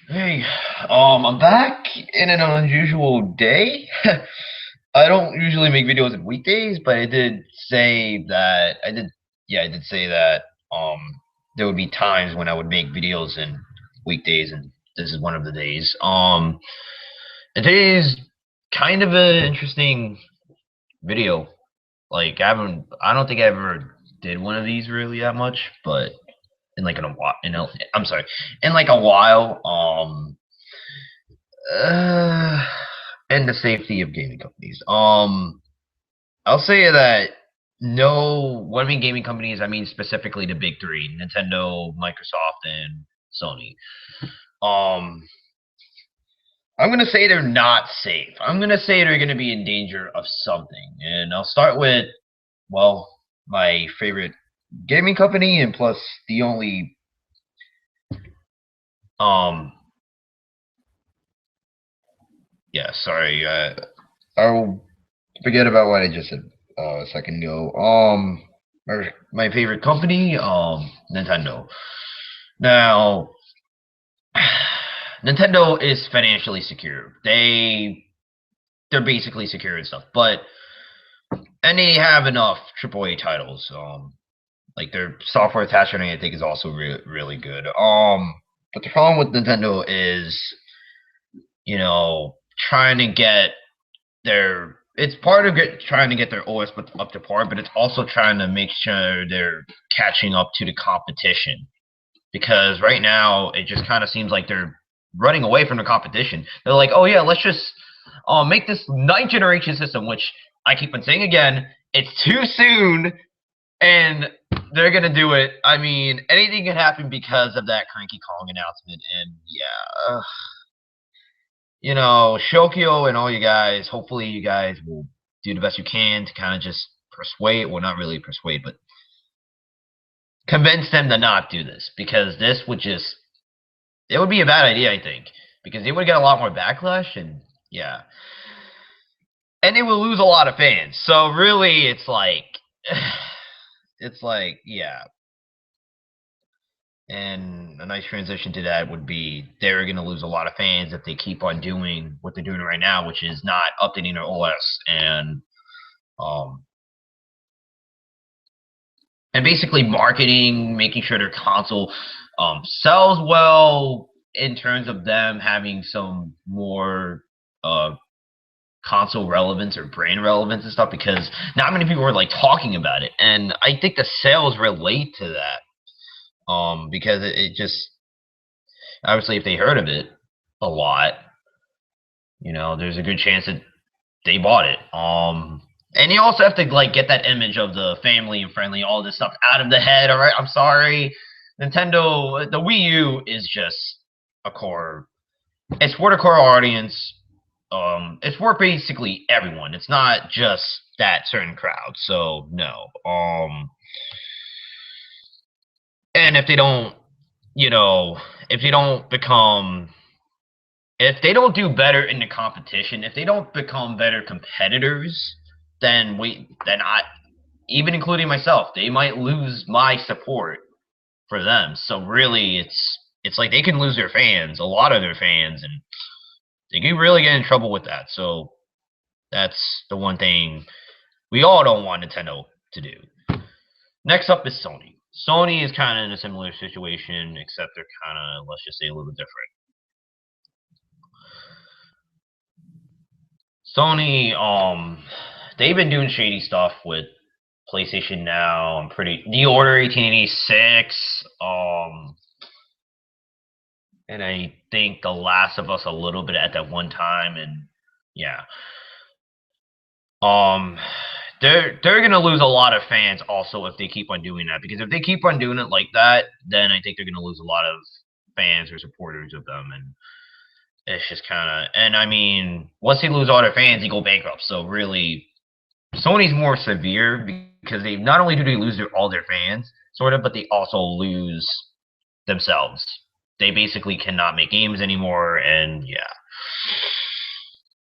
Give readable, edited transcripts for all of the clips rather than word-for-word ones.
Hey, I'm back in an unusual day. I don't usually make videos on weekdays, but I did say that, there would be times when I would make videos in weekdays, and this is one of the days. And today is kind of an interesting video. I don't think I ever did one of these really that much, but I'm sorry, in like a while. Uh, and the safety of gaming companies. I'll say that no, when I mean gaming companies, I mean specifically the big three: Nintendo, Microsoft, and Sony. Um, I'm gonna say they're not safe. I'm gonna say they're gonna be in danger of something, and I'll start with, well, my favorite gaming company, and plus the only um yeah, sorry, I'll forget about what I just said a second ago. My favorite company, Nintendo. Now, Nintendo is financially secure. They're basically secure and stuff, but and they have enough AAA titles. Like their software attachment, I think, is also really good. But the problem with Nintendo is, trying to get it's part of trying to get their OS up to par, but it's also trying to make sure they're catching up to the competition. Because right now, it just kind of seems like they're running away from the competition. They're like, oh yeah, let's just make this ninth generation system, which I keep on saying again, it's too soon, and they're gonna do it. I mean, anything can happen because of that Cranky Kong announcement, and yeah, Shokio and all you guys, hopefully you guys will do the best you can to kind of just persuade, well, not really persuade, but convince them to not do this, because it would be a bad idea, I think, because they would get a lot more backlash, and yeah. And they will lose a lot of fans. So really, yeah. And a nice transition to that would be they're going to lose a lot of fans if they keep on doing what they're doing right now, which is not updating their OS um, and basically marketing, making sure their console sells well in terms of them having some more uh, console relevance or brand relevance and stuff, because not many people are like talking about it, and I think the sales relate to that, because it just obviously if they heard of it a lot, there's a good chance that they bought it. And you also have to like get that image of the family and friendly, all this stuff out of the head. All right, I'm sorry, Nintendo. The Wii U is just a core. It's for the core audience. It's for basically everyone. It's not just that certain crowd. So no. And if they don't, you know, if they don't become if they don't do better in the competition, if they don't become better competitors, then I, even including myself, they might lose my support for them. So really, it's like they can lose their fans, a lot of their fans, and they can really get in trouble with that. So that's the one thing we all don't want Nintendo to do. Next up is Sony. Sony is kind of in a similar situation, except they're kind of, let's just say, a little bit different. Sony, they've been doing shady stuff with PlayStation Now. The Order 1886, and I think The Last of Us a little bit at that one time, and yeah, um, they're gonna lose a lot of fans also if they keep on doing that, because if they keep on doing it like that, then I think they're gonna lose a lot of fans or supporters of them, and it's just kind of, and I mean, once they lose all their fans, they go bankrupt. So really, Sony's more severe because they not only do they lose all their fans, sort of, but they also lose themselves. They basically cannot make games anymore, and yeah,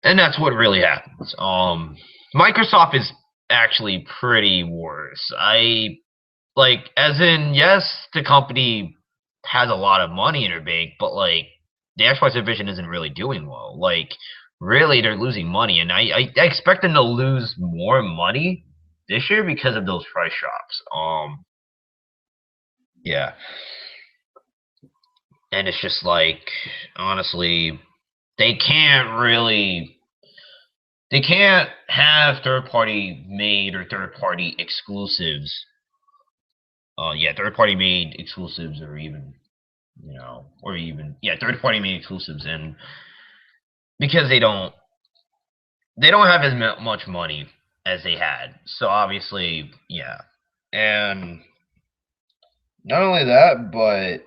and that's what really happens. Microsoft is actually pretty worse. As in, yes, the company. has a lot of money in their bank, but like the Xbox division isn't really doing well. Like really, they're losing money, and I expect them to lose more money this year because of those price drops. Yeah, and it's just like honestly, they can't really. They can't have third party made or third party exclusives. Yeah, third party made exclusives, or even third party made exclusives, and because they don't have as much money as they had. So obviously, yeah. And not only that, but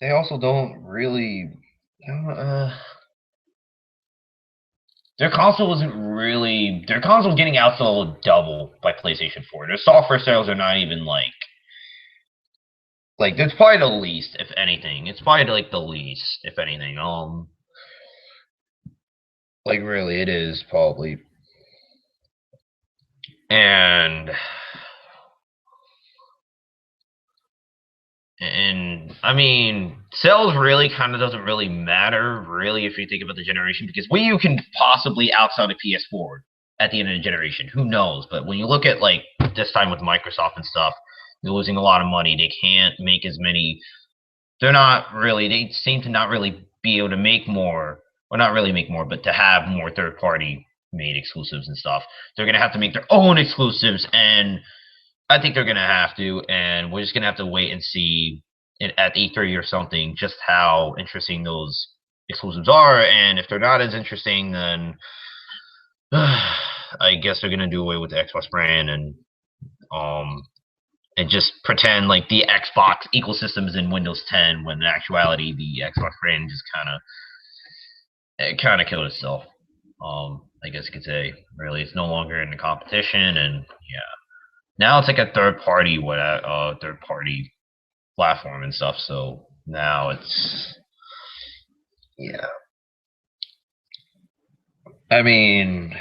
they also don't really. Their console wasn't really. Their console getting outsold double by PlayStation 4. Their software sales are not even like it's probably the least, if anything. It's probably like the least, if anything. Like really, it is probably. And I mean, sales really kind of doesn't really matter, really, if you think about the generation, because Wii U can possibly outsell the PS4 at the end of the generation. Who knows? But when you look at like this time with Microsoft and stuff, they're losing a lot of money. They can't make as many. They're not really. They seem to not really be able to make more, or not really make more, but to have more third-party made exclusives and stuff. They're gonna have to make their own exclusives, and I think they're gonna have to, and we're just gonna have to wait and see at E3 or something just how interesting those exclusives are. And if they're not as interesting, then I guess they're gonna do away with the Xbox brand um and just pretend like the Xbox ecosystem is in Windows 10 when in actuality the Xbox brand just kind of killed itself. I guess you could say really it's no longer in the competition, and yeah. Now it's like a third party platform and stuff. So now it's yeah. I mean,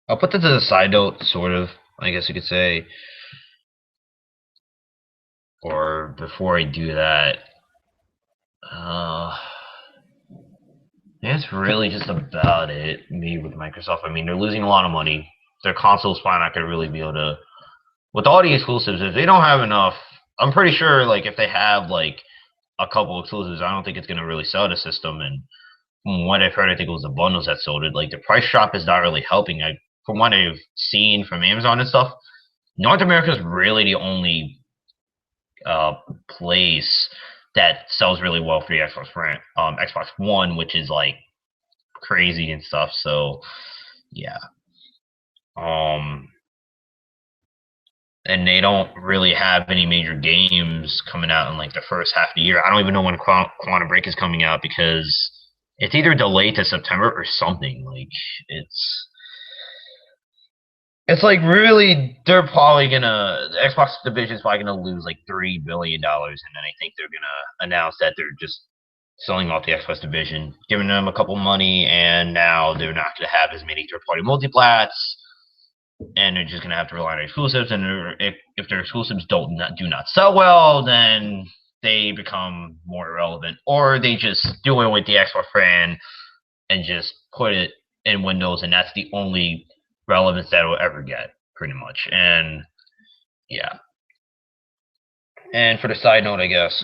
I'll put this as a side note, sort of. I guess you could say. Or before I do that, uh, that's really just about it. Me with Microsoft. I mean, they're losing a lot of money. Their console's probably not going to really be able to. With all the exclusives, if they don't have enough, I'm pretty sure. Like if they have like a couple exclusives, I don't think it's going to really sell the system. And from what I've heard, I think it was the bundles that sold it. Like the price drop is not really helping. From what I've seen from Amazon and stuff, North America is really the only uh, place that sells really well for the Xbox brand, Xbox One, which is like crazy and stuff. So yeah, um, and they don't really have any major games coming out in like the first half of the year. I don't even know when Quantum Break is coming out because it's either delayed to September or something. Like it's it's like really they're probably gonna the Xbox division is probably gonna lose like $3 billion, and then I think they're gonna announce that they're just selling off the Xbox division, giving them a couple money, and now they're not gonna have as many third party multiplats, and they're just gonna have to rely on exclusives. And if their exclusives do not sell well, then they become more irrelevant, or they just do it with the Xbox brand and just put it in Windows, and that's the only relevance that will ever get, pretty much. And yeah. And for the side note, I guess,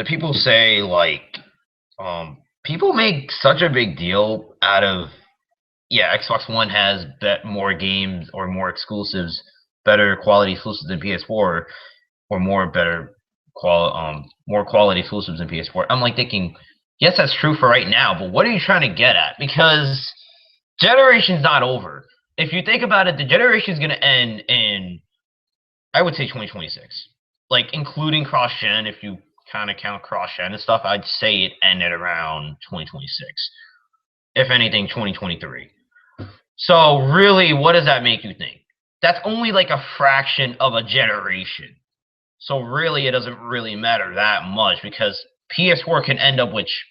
people say like, people make such a big deal out of yeah, Xbox One has more games or more exclusives, better quality exclusives than PS4, or more quality exclusives than PS4. I'm like thinking, yes, that's true for right now, but what are you trying to get at? Because generation's not over. If you think about it, the generation's gonna end in I would say 2026. Like including cross gen, if you kind of count cross gen and stuff, I'd say it ended around 2026. If anything, 2023. So really, what does that make you think? That's only like a fraction of a generation. So really, it doesn't really matter that much because PS4 can end up, which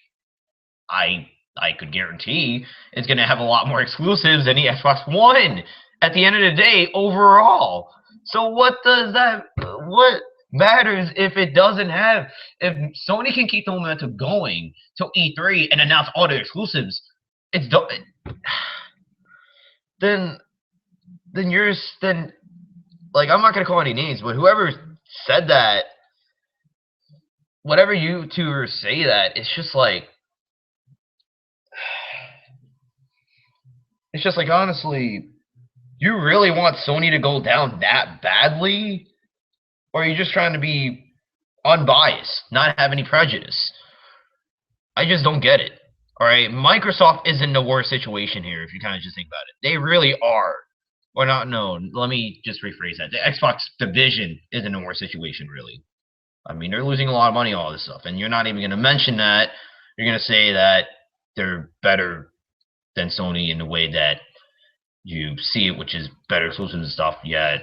I I could guarantee is going to have a lot more exclusives than the Xbox One at the end of the day overall. So what does that? What matters if it doesn't have? If Sony can keep the momentum going till E3 and announce all their exclusives, it's then then like I'm not gonna call any names, but whoever said that, whatever YouTubers say that, it's just like honestly, you really want Sony to go down that badly, or are you just trying to be unbiased, not have any prejudice? I just don't get it. All right, Microsoft is in the worst situation here if you kind of just think about it. They really are. Or not, no, let me just rephrase that. The Xbox division is in a worse situation, really. I mean, they're losing a lot of money, all this stuff, and you're not even going to mention that. You're going to say that they're better than Sony in the way that you see it, which is better exclusives and stuff, yet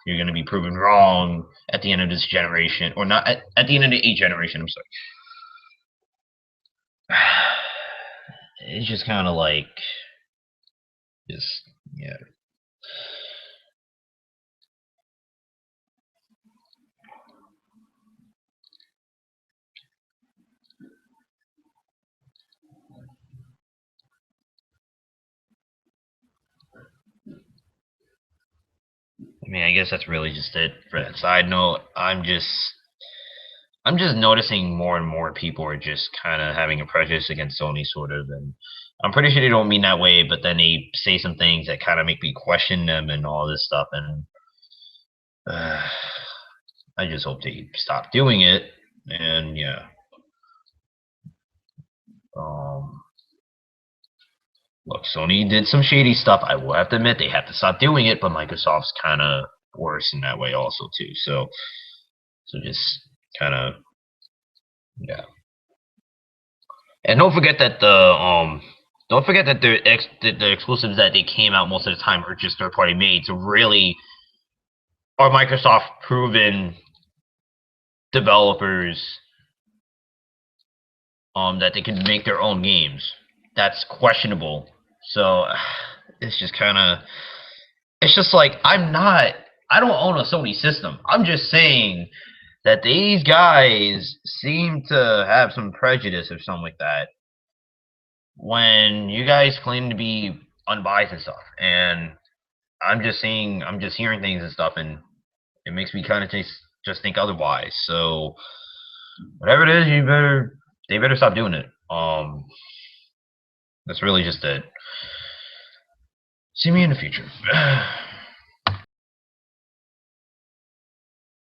you're going to be proven wrong at the end of this generation, or not at the end of the 8th generation, I'm sorry. It's just kind of like, just, yeah. I mean, I guess that's really just it for that side note. I'm just noticing more and more people are just kind of having a prejudice against Sony, sort of, and I'm pretty sure they don't mean that way, but then they say some things that kind of make me question them and all this stuff, and I just hope they stop doing it. And yeah, look, Sony did some shady stuff. I will have to admit they have to stop doing it, but Microsoft's kind of worse in that way also too. So just kind of, yeah. And don't forget that the exclusives that they came out most of the time are just third party made. So really, are Microsoft proven developers that they can make their own games? That's questionable. So it's just kind of, it's just like I don't own a Sony system. I'm just saying that these guys seem to have some prejudice or something like that when you guys claim to be unbiased and stuff. And I'm just hearing things and stuff, and it makes me kind of just think otherwise. So whatever it is, they better stop doing it. That's really just it. See me in the future.